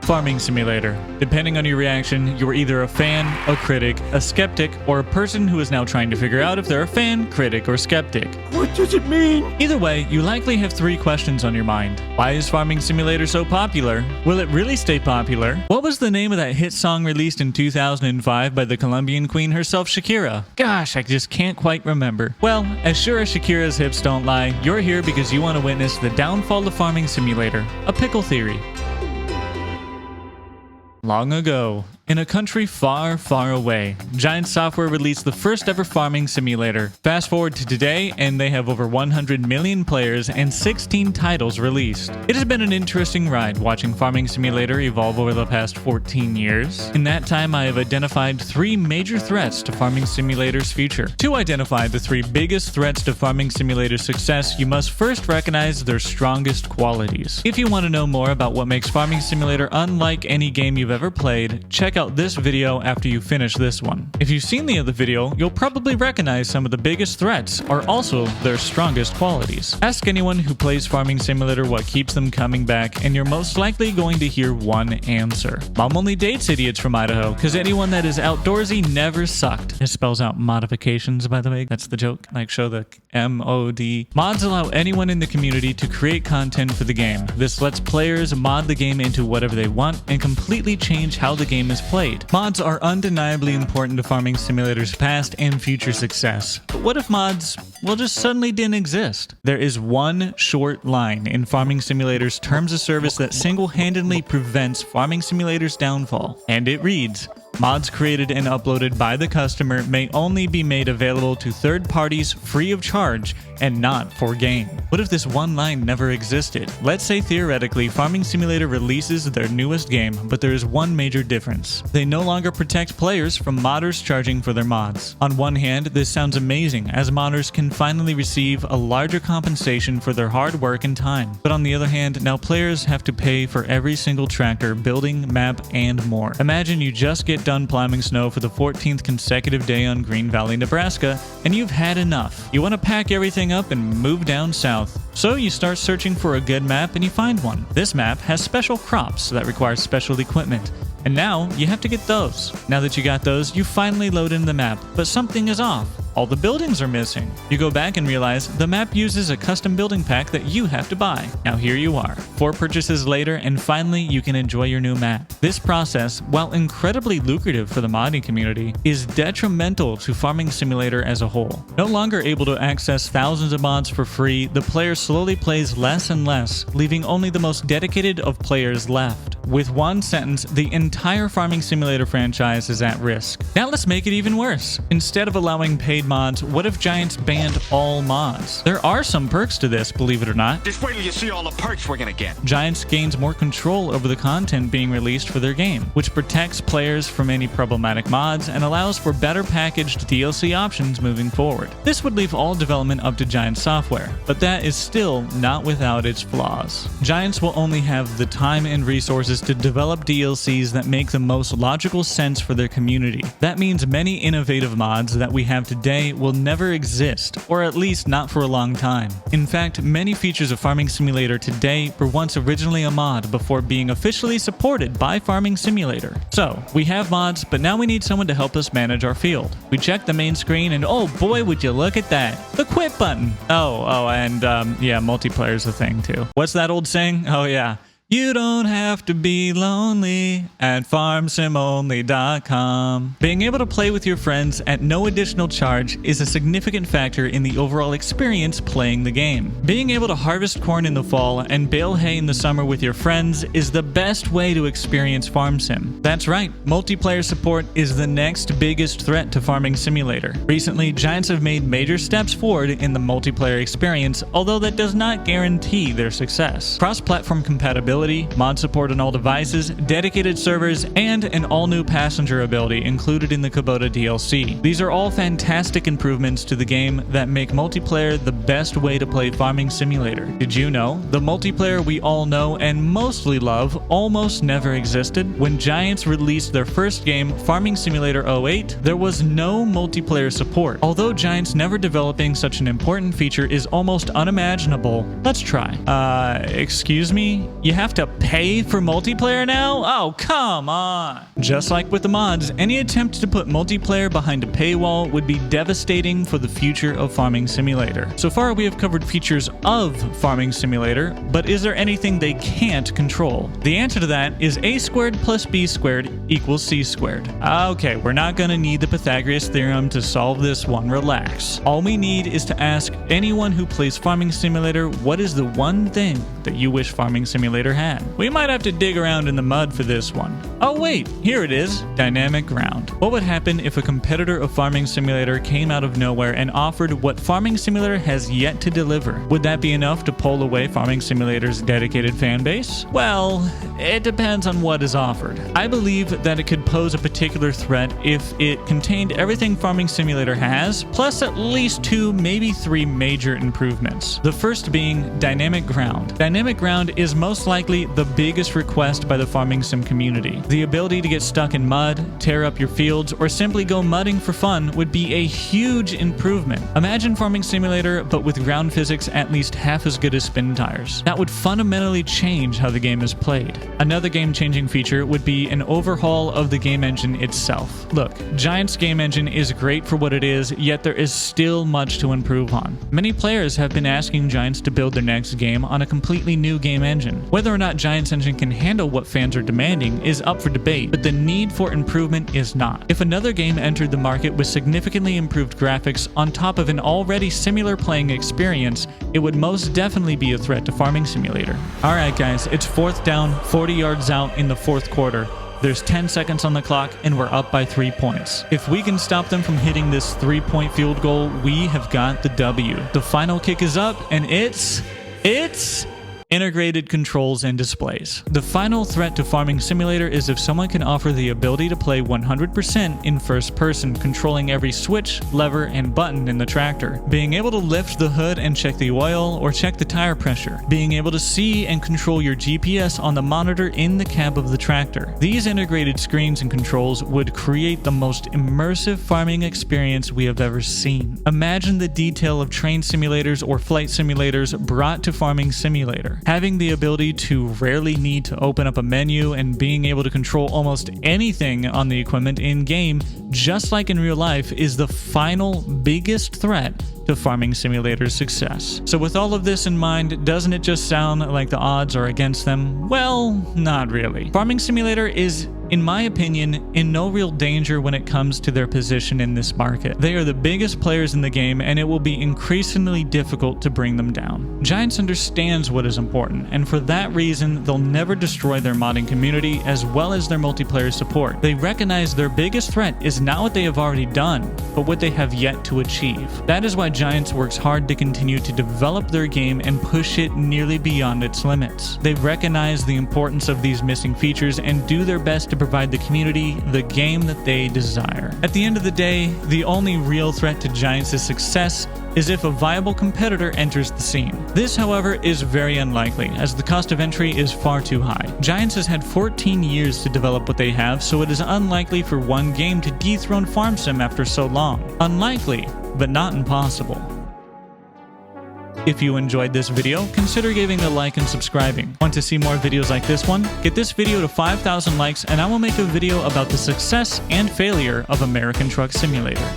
Farming Simulator. Depending on your reaction, you are either a fan, a critic, a skeptic, or a person who is now trying to figure out if they're a fan, critic, or skeptic. What does it mean? Either way, you likely have 3 questions on your mind. Why is Farming Simulator so popular? Will it really stay popular? What was the name of that hit song released in 2005 by the Colombian queen herself, Shakira? Gosh, I just can't quite remember. Well, as sure as Shakira's hips don't lie, you're here because you want to witness the downfall of Farming Simulator, a pickle theory. Long ago, in a country far, far away, Giant Software released the first ever farming simulator. Fast forward to today, and they have over 100 million players and 16 titles released. It has been an interesting ride watching Farming Simulator evolve over the past 14 years. In that time, I have identified 3 major threats to Farming Simulator's future. To identify the 3 biggest threats to Farming Simulator's success, you must first recognize their strongest qualities. If you want to know more about what makes Farming Simulator unlike any game you've ever played, check out this video after you finish this one. If you've seen the other video, you'll probably recognize some of the biggest threats are also their strongest qualities. Ask anyone who plays Farming Simulator what keeps them coming back, and you're most likely going to hear one answer. Mom only dates idiots from Idaho, because anyone that is outdoorsy never sucked. It spells out modifications, by the way. That's the joke. Like, show the M-O-D. Mods allow anyone in the community to create content for the game. This lets players mod the game into whatever they want and completely change how the game is played. Mods are undeniably important to Farming Simulator's past and future success. But what if mods, well, just suddenly didn't exist? There is one short line in Farming Simulator's terms of service that single-handedly prevents Farming Simulator's downfall. And it reads, "Mods created and uploaded by the customer may only be made available to third parties free of charge and not for gain." What if this one line never existed? Let's say theoretically Farming Simulator releases their newest game, but there is one major difference. They no longer protect players from modders charging for their mods. On one hand, this sounds amazing, as modders can finally receive a larger compensation for their hard work and time. But on the other hand, now players have to pay for every single tractor, building, map, and more. Imagine you just get done plowing snow for the 14th consecutive day on Green Valley, Nebraska, and you've had enough. You want to pack everything up and move down south. So you start searching for a good map and you find one. This map has special crops that require special equipment. And now you have to get those. Now that you got those, you finally load in the map, but something is off. All the buildings are missing. You go back and realize the map uses a custom building pack that you have to buy. Now here you are, 4 purchases later, and finally you can enjoy your new map. This process, while incredibly lucrative for the modding community, is detrimental to Farming Simulator as a whole. No longer able to access thousands of mods for free, the player slowly plays less and less, leaving only the most dedicated of players left. With one sentence, the entire Farming Simulator franchise is at risk. Now let's make it even worse. Instead of allowing paid mods, what if Giants banned all mods? There are some perks to this, believe it or not. Just wait till you see all the perks we're gonna get. Giants gains more control over the content being released for their game, which protects players from any problematic mods and allows for better packaged DLC options moving forward. This would leave all development up to Giant Software, but that is still not without its flaws. Giants will only have the time and resources to develop DLCs that make the most logical sense for their community. That means many innovative mods that we have today will never exist, or at least not for a long time. In fact, many features of Farming Simulator today were once originally a mod before being officially supported by Farming Simulator. So, we have mods, but now we need someone to help us manage our field. We check the main screen and oh boy would you look at that, the quit button. And yeah, multiplayer's a thing too. What's that old saying? Oh yeah. You don't have to be lonely at farmsimonly.com. Being able to play with your friends at no additional charge is a significant factor in the overall experience playing the game. Being able to harvest corn in the fall and bale hay in the summer with your friends is the best way to experience Farm Sim. That's right, multiplayer support is the next biggest threat to Farming Simulator. Recently, Giants have made major steps forward in the multiplayer experience, although that does not guarantee their success. Cross-platform compatibility, mod support on all devices, dedicated servers, and an all-new passenger ability included in the Kubota DLC. These are all fantastic improvements to the game that make multiplayer the best way to play Farming Simulator. Did you know? The multiplayer we all know and mostly love almost never existed. When Giants released their first game, Farming Simulator 08, there was no multiplayer support. Although Giants never developing such an important feature is almost unimaginable, let's try. Excuse me? You have have to pay for multiplayer now? Oh, come on. Just like with the mods, any attempt to put multiplayer behind a paywall would be devastating for the future of Farming Simulator. So far, we have covered features of Farming Simulator, but is there anything they can't control? The answer to that is a squared plus b squared equals c squared. Okay, we're not gonna need the Pythagoras theorem to solve this one, relax. All we need is to ask anyone who plays Farming Simulator, what is the one thing that you wish Farming Simulator had? We might have to dig around in the mud for this one. Oh wait, here it is, dynamic ground. What would happen if a competitor of Farming Simulator came out of nowhere and offered what Farming Simulator has yet to deliver? Would that be enough to pull away Farming Simulator's dedicated fan base? Well, it depends on what is offered. I believe that it could pose a particular threat if it contained everything Farming Simulator has, plus at least 2, maybe 3 major improvements. The first being dynamic ground. Dynamic ground is most likely the biggest request by the Farming Sim community. The ability to get stuck in mud, tear up your fields, or simply go mudding for fun would be a huge improvement. Imagine Farming Simulator, but with ground physics at least half as good as spin tires. That would fundamentally change how the game is played. Another game-changing feature would be an overhaul of the game engine itself. Look, Giant's game engine is great for what it is, yet there is still much to improve on. Many players have been asking Giants to build their next game on a completely new game engine. Whether or not Giant's engine can handle what fans are demanding is up for debate, but the need for improvement is not. If another game entered the market with significantly improved graphics on top of an already similar playing experience, it would most definitely be a threat to Farming Simulator. Alright guys, it's 4th down, 40 yards out in the 4th quarter. There's 10 seconds on the clock and we're up by 3 points. If we can stop them from hitting this 3-point field goal, we have got the W. The final kick is up and it's integrated controls and displays. The final threat to Farming Simulator is if someone can offer the ability to play 100% in first person, controlling every switch, lever, and button in the tractor. Being able to lift the hood and check the oil or check the tire pressure. Being able to see and control your GPS on the monitor in the cab of the tractor. These integrated screens and controls would create the most immersive farming experience we have ever seen. Imagine the detail of train simulators or flight simulators brought to Farming Simulator. Having the ability to rarely need to open up a menu and being able to control almost anything on the equipment in-game, just like in real life, is the final biggest threat to Farming Simulator's success. So with all of this in mind, doesn't it just sound like the odds are against them? Well, not really. Farming Simulator is, in my opinion, in no real danger when it comes to their position in this market. They are the biggest players in the game and it will be increasingly difficult to bring them down. Giants understands what is important, and for that reason, they'll never destroy their modding community as well as their multiplayer support. They recognize their biggest threat is not what they have already done, but what they have yet to achieve. That is why Giants works hard to continue to develop their game and push it nearly beyond its limits. They recognize the importance of these missing features and do their best to provide the community the game that they desire. At the end of the day, the only real threat to Giants' success is if a viable competitor enters the scene. This, however, is very unlikely, as the cost of entry is far too high. Giants has had 14 years to develop what they have, so it is unlikely for one game to dethrone Farm Sim after so long. Unlikely, but not impossible. If you enjoyed this video, consider giving a like and subscribing. Want to see more videos like this one? Get this video to 5,000 likes and I will make a video about the success and failure of American Truck Simulator.